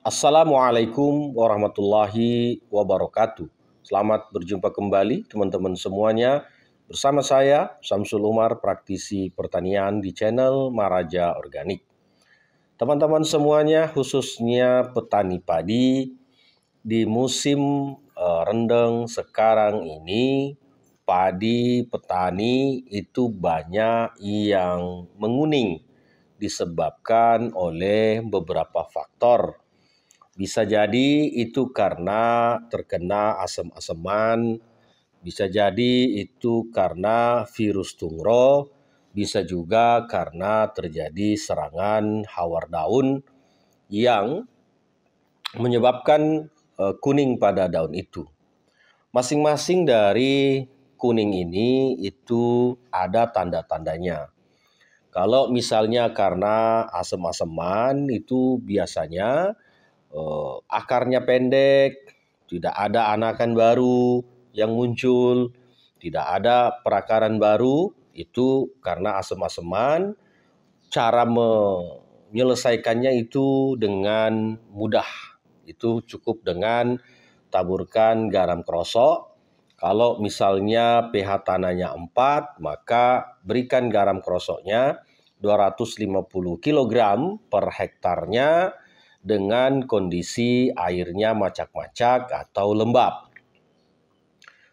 Assalamualaikum warahmatullahi wabarakatuh. Selamat berjumpa kembali teman-teman semuanya. Bersama saya Samsul Umar, praktisi pertanian di channel Maraja Organik. Teman-teman semuanya, khususnya petani padi, di musim rendeng sekarang ini, padi petani itu banyak yang menguning disebabkan oleh beberapa faktor. Bisa jadi itu karena terkena asam-asaman, bisa jadi itu karena virus tungro, bisa juga karena terjadi serangan hawar daun yang menyebabkan kuning pada daun itu. Masing-masing dari kuning ini itu ada tanda-tandanya. Kalau misalnya karena asam-asaman itu biasanya akarnya pendek, tidak ada anakan baru yang muncul, tidak ada perakaran baru, itu karena asam-asaman. Cara menyelesaikannya itu dengan mudah. Itu cukup dengan taburkan garam krosok. Kalau misalnya pH tanahnya 4, maka berikan garam krosoknya 250 kg per hektarnya dengan kondisi airnya macak-macak atau lembab.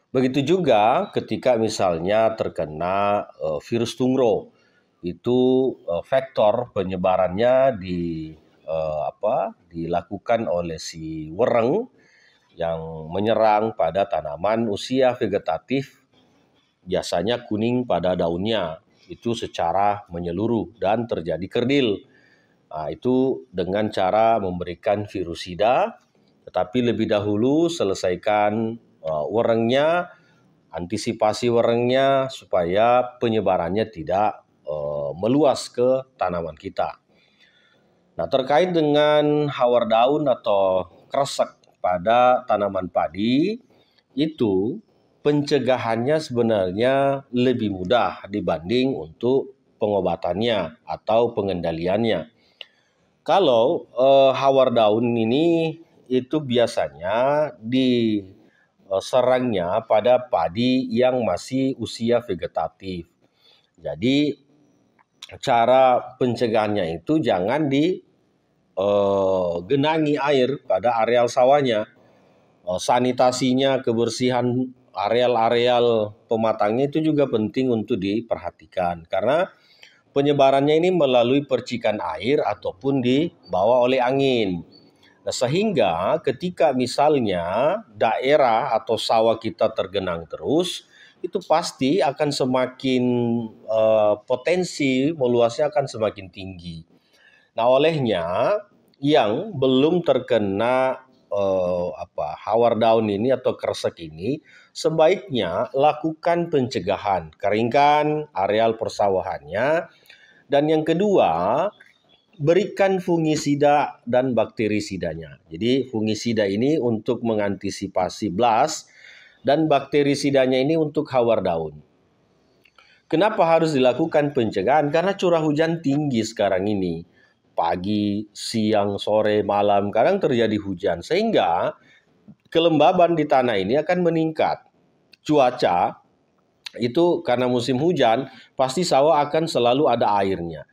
Begitu juga ketika misalnya terkena virus tungro, itu vektor penyebarannya dilakukan oleh si wereng yang menyerang pada tanaman usia vegetatif, biasanya kuning pada daunnya, itu secara menyeluruh dan terjadi kerdil. Nah, itu dengan cara memberikan virusida, tetapi lebih dahulu selesaikan werengnya, antisipasi werengnya supaya penyebarannya tidak meluas ke tanaman kita. Nah, terkait dengan hawar daun atau kresek pada tanaman padi, itu pencegahannya sebenarnya lebih mudah dibanding untuk pengobatannya atau pengendaliannya. Kalau hawar daun ini itu biasanya diserangnya pada padi yang masih usia vegetatif. Jadi cara pencegahannya itu jangan digenangi air pada areal sawahnya. Sanitasinya, kebersihan areal-areal pematangnya itu juga penting untuk diperhatikan. Karena penyebarannya ini melalui percikan air ataupun dibawa oleh angin. Nah, sehingga ketika misalnya daerah atau sawah kita tergenang terus, itu pasti akan semakin potensi meluasnya akan semakin tinggi. Nah, olehnya yang belum terkena hawar daun ini atau kresek ini, sebaiknya lakukan pencegahan, keringkan areal persawahannya. Dan yang kedua, berikan fungisida dan bakterisidanya. Jadi fungisida ini untuk mengantisipasi blast dan bakterisidanya ini untuk hawar daun. Kenapa harus dilakukan pencegahan? Karena curah hujan tinggi sekarang ini. Pagi, siang, sore, malam, kadang terjadi hujan. Sehingga kelembaban di tanah ini akan meningkat. Cuaca itu karena musim hujan, pasti sawah akan selalu ada airnya.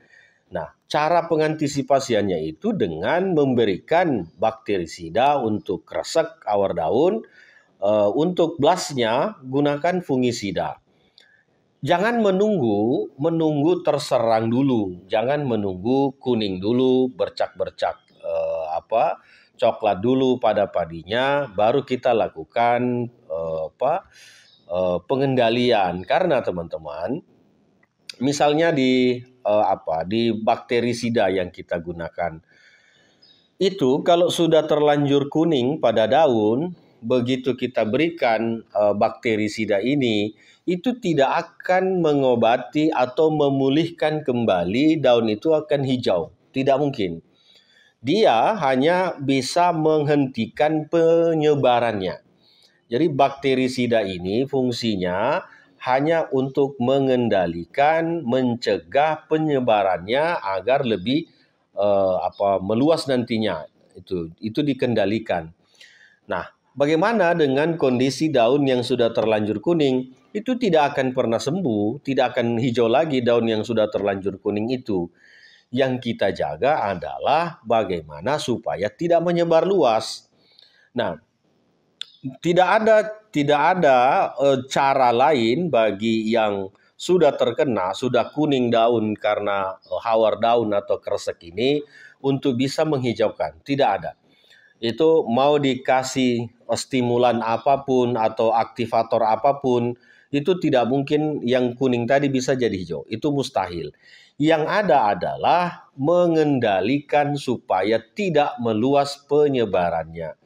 Nah, cara pengantisipasiannya itu dengan memberikan bakterisida untuk kresek hawar daun, untuk blastnya gunakan fungisida. Jangan menunggu terserang dulu, jangan menunggu kuning dulu, bercak-bercak coklat dulu pada padinya, baru kita lakukan pengendalian. Karena teman-teman, misalnya di bakterisida yang kita gunakan itu kalau sudah terlanjur kuning pada daun, begitu kita berikan bakterisida ini, itu tidak akan mengobati atau memulihkan kembali daun itu akan hijau. Tidak mungkin. Dia hanya bisa menghentikan penyebarannya. Jadi bakterisida ini fungsinya hanya untuk mengendalikan, mencegah penyebarannya agar lebih meluas nantinya. Itu dikendalikan. Nah, bagaimana dengan kondisi daun yang sudah terlanjur kuning? Itu tidak akan pernah sembuh, tidak akan hijau lagi daun yang sudah terlanjur kuning itu. Yang kita jaga adalah bagaimana supaya tidak menyebar luas. Nah, tidak ada cara lain bagi yang sudah terkena, sudah kuning daun karena hawar daun atau kresek ini untuk bisa menghijaukan. Tidak ada. Itu mau dikasih stimulan apapun atau aktivator apapun, itu tidak mungkin yang kuning tadi bisa jadi hijau. Itu mustahil. Yang ada adalah mengendalikan supaya tidak meluas penyebarannya.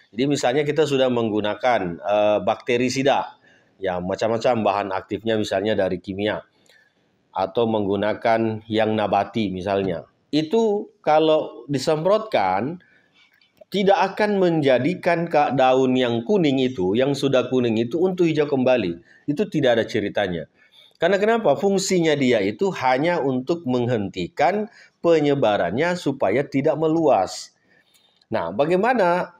Jadi misalnya kita sudah menggunakan bakterisida, ya macam-macam bahan aktifnya misalnya dari kimia, atau menggunakan yang nabati misalnya. Itu kalau disemprotkan tidak akan menjadikan daun yang kuning itu, yang sudah kuning itu untuk hijau kembali. Itu tidak ada ceritanya. Karena kenapa? Fungsinya dia itu hanya untuk menghentikan penyebarannya supaya tidak meluas. Nah, bagaimana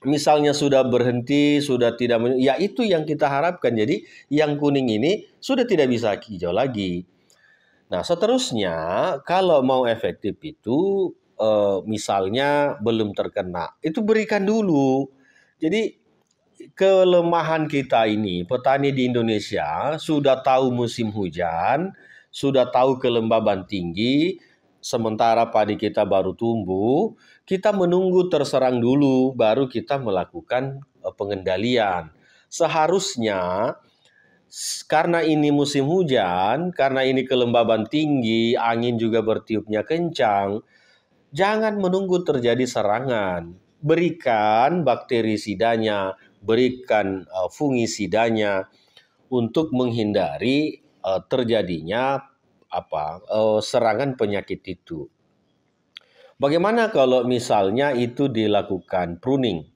misalnya sudah berhenti, sudah tidak, ya itu yang kita harapkan. Jadi yang kuning ini sudah tidak bisa hijau lagi. Nah, seterusnya kalau mau efektif itu misalnya belum terkena, itu berikan dulu. Jadi kelemahan kita ini, petani di Indonesia sudah tahu musim hujan, sudah tahu kelembaban tinggi, sementara padi kita baru tumbuh, kita menunggu terserang dulu, baru kita melakukan pengendalian. Seharusnya karena ini musim hujan, karena ini kelembaban tinggi, angin juga bertiupnya kencang, jangan menunggu terjadi serangan. Berikan bakterisidanya, berikan fungisidanya untuk menghindari terjadinya serangan penyakit itu. Bagaimana kalau misalnya itu dilakukan pruning?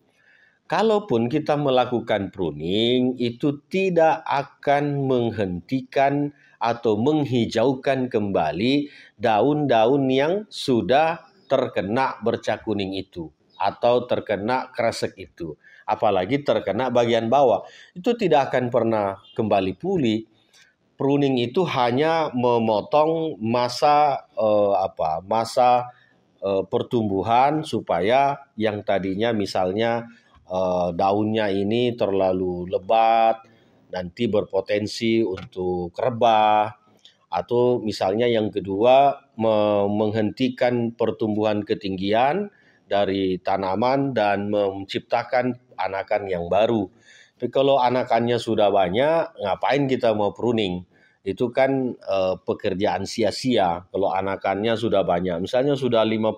Kalaupun kita melakukan pruning, itu tidak akan menghentikan atau menghijaukan kembali daun-daun yang sudah terkena bercak kuning itu atau terkena kresek itu. Apalagi terkena bagian bawah. Itu tidak akan pernah kembali pulih. Pruning itu hanya memotong masa pertumbuhan supaya yang tadinya misalnya daunnya ini terlalu lebat, nanti berpotensi untuk rebah, atau misalnya yang kedua menghentikan pertumbuhan ketinggian dari tanaman dan menciptakan anakan yang baru. Tapi kalau anakannya sudah banyak, ngapain kita mau pruning? Itu kan pekerjaan sia-sia kalau anakannya sudah banyak. Misalnya sudah 50,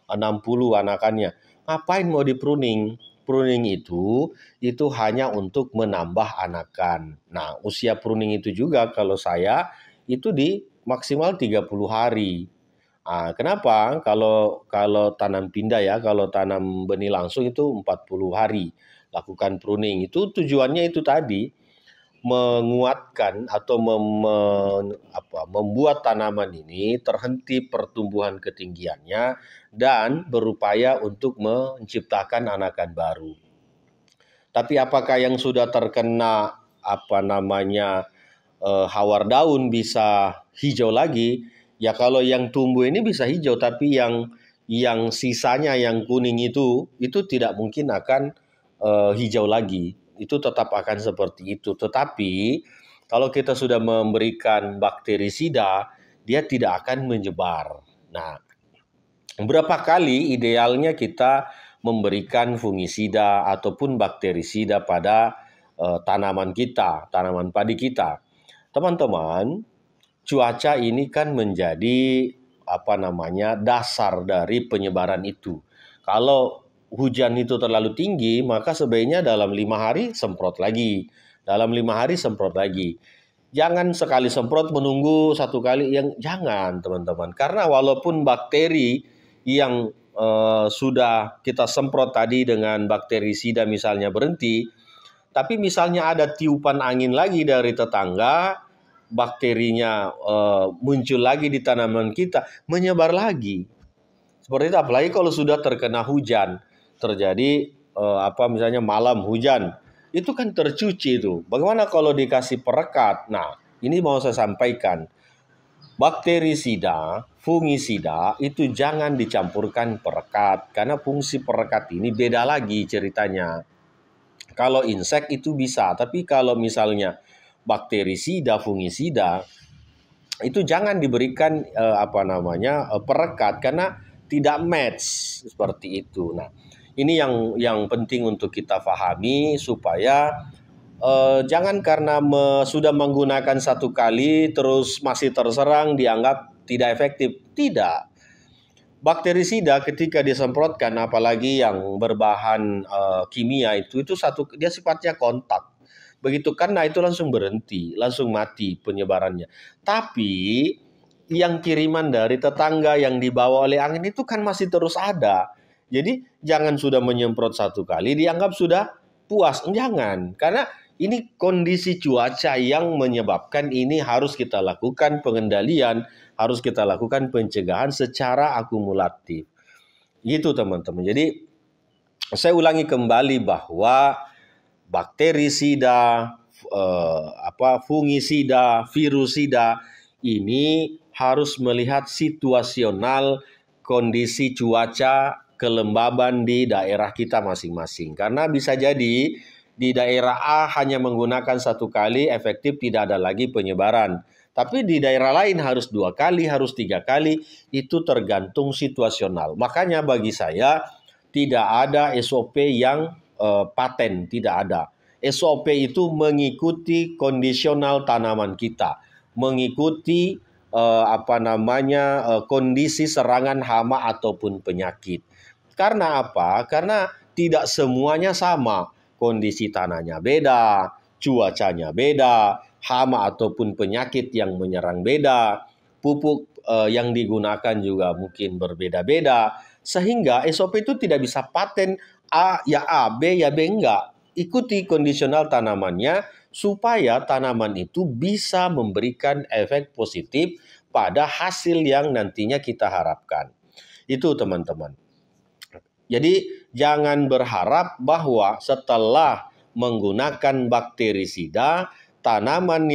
60 anakannya. Ngapain mau di pruning? Pruning itu hanya untuk menambah anakan. Nah, usia pruning itu juga kalau saya itu di maksimal 30 hari. Kenapa? Kalau tanam pindah ya, kalau tanam benih langsung itu 40 hari lakukan pruning. Itu tujuannya itu tadi menguatkan atau membuat tanaman ini terhenti pertumbuhan ketinggiannya dan berupaya untuk menciptakan anakan baru. Tapi apakah yang sudah terkena hawar daun bisa hijau lagi? Ya kalau yang tumbuh ini bisa hijau, tapi yang sisanya yang kuning itu tidak mungkin akan hijau lagi. Itu tetap akan seperti itu. Tetapi kalau kita sudah memberikan bakterisida, dia tidak akan menyebar. Nah, berapa kali idealnya kita memberikan fungisida ataupun bakterisida pada tanaman kita, tanaman padi kita. Teman-teman, cuaca ini kan menjadi dasar dari penyebaran itu. Kalau hujan itu terlalu tinggi, maka sebaiknya dalam 5 hari semprot lagi. Dalam 5 hari semprot lagi. Jangan sekali semprot menunggu satu kali, jangan teman-teman. Karena walaupun bakteri yang sudah kita semprot tadi dengan bakterisida misalnya berhenti, tapi misalnya ada tiupan angin lagi dari tetangga, bakterinya muncul lagi di tanaman kita, menyebar lagi. Seperti itu, apalagi kalau sudah terkena hujan, terjadi misalnya malam hujan, itu kan tercuci itu. Bagaimana kalau dikasih perekat? Nah, ini mau saya sampaikan. Bakterisida, fungisida itu jangan dicampurkan perekat, karena fungsi perekat ini beda lagi ceritanya. Kalau insek itu bisa, tapi kalau misalnya bakterisida, fungisida itu jangan diberikan perekat, karena tidak match seperti itu. Nah, ini yang penting untuk kita pahami supaya jangan karena sudah menggunakan satu kali terus masih terserang dianggap tidak efektif. Tidak. Bakterisida ketika disemprotkan, apalagi yang berbahan kimia itu dia sifatnya kontak. Begitu kena itu langsung berhenti, langsung mati penyebarannya. Tapi yang kiriman dari tetangga yang dibawa oleh angin itu kan masih terus ada. Jadi jangan sudah menyemprot satu kali dianggap sudah puas. Jangan, karena ini kondisi cuaca yang menyebabkan ini harus kita lakukan pengendalian, harus kita lakukan pencegahan secara akumulatif. Gitu teman-teman. Jadi saya ulangi kembali bahwa bakterisida, fungisida, virusida ini harus melihat situasional kondisi cuaca, kelembaban di daerah kita masing-masing. Karena bisa jadi di daerah A hanya menggunakan satu kali, efektif, tidak ada lagi penyebaran. Tapi di daerah lain harus 2 kali, harus 3 kali, itu tergantung situasional. Makanya bagi saya tidak ada SOP yang paten, tidak ada. SOP itu mengikuti kondisional tanaman kita, mengikuti kondisi serangan hama ataupun penyakit. Karena apa? Karena tidak semuanya sama. Kondisi tanahnya beda, cuacanya beda, hama ataupun penyakit yang menyerang beda, pupuk yang digunakan juga mungkin berbeda-beda, sehingga SOP itu tidak bisa paten A ya A, B ya B, enggak. Ikuti kondisional tanamannya supaya tanaman itu bisa memberikan efek positif pada hasil yang nantinya kita harapkan. Itu teman-teman. Jadi jangan berharap bahwa setelah menggunakan bakterisida, tanaman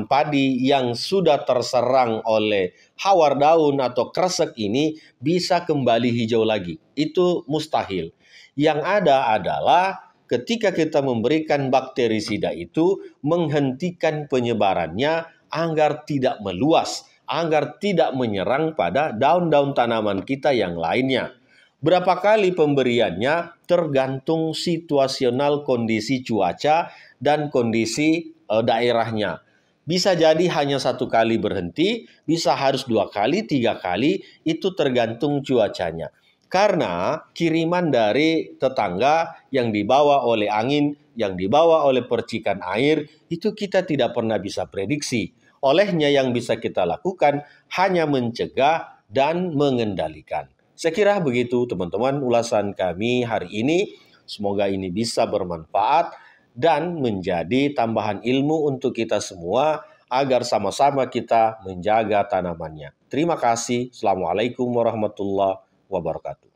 padi yang sudah terserang oleh hawar daun atau kresek ini bisa kembali hijau lagi. Itu mustahil. Yang ada adalah ketika kita memberikan bakterisida itu menghentikan penyebarannya agar tidak meluas, agar tidak menyerang pada daun-daun tanaman kita yang lainnya. Berapa kali pemberiannya tergantung situasional kondisi cuaca dan kondisi daerahnya. Bisa jadi hanya 1 kali berhenti, bisa harus 2 kali, 3 kali, itu tergantung cuacanya. Karena kiriman dari tetangga yang dibawa oleh angin, yang dibawa oleh percikan air, itu kita tidak pernah bisa prediksi. Olehnya yang bisa kita lakukan hanya mencegah dan mengendalikan. Saya kira begitu teman-teman ulasan kami hari ini. Semoga ini bisa bermanfaat dan menjadi tambahan ilmu untuk kita semua agar sama-sama kita menjaga tanamannya. Terima kasih. Assalamualaikum warahmatullahi wabarakatuh.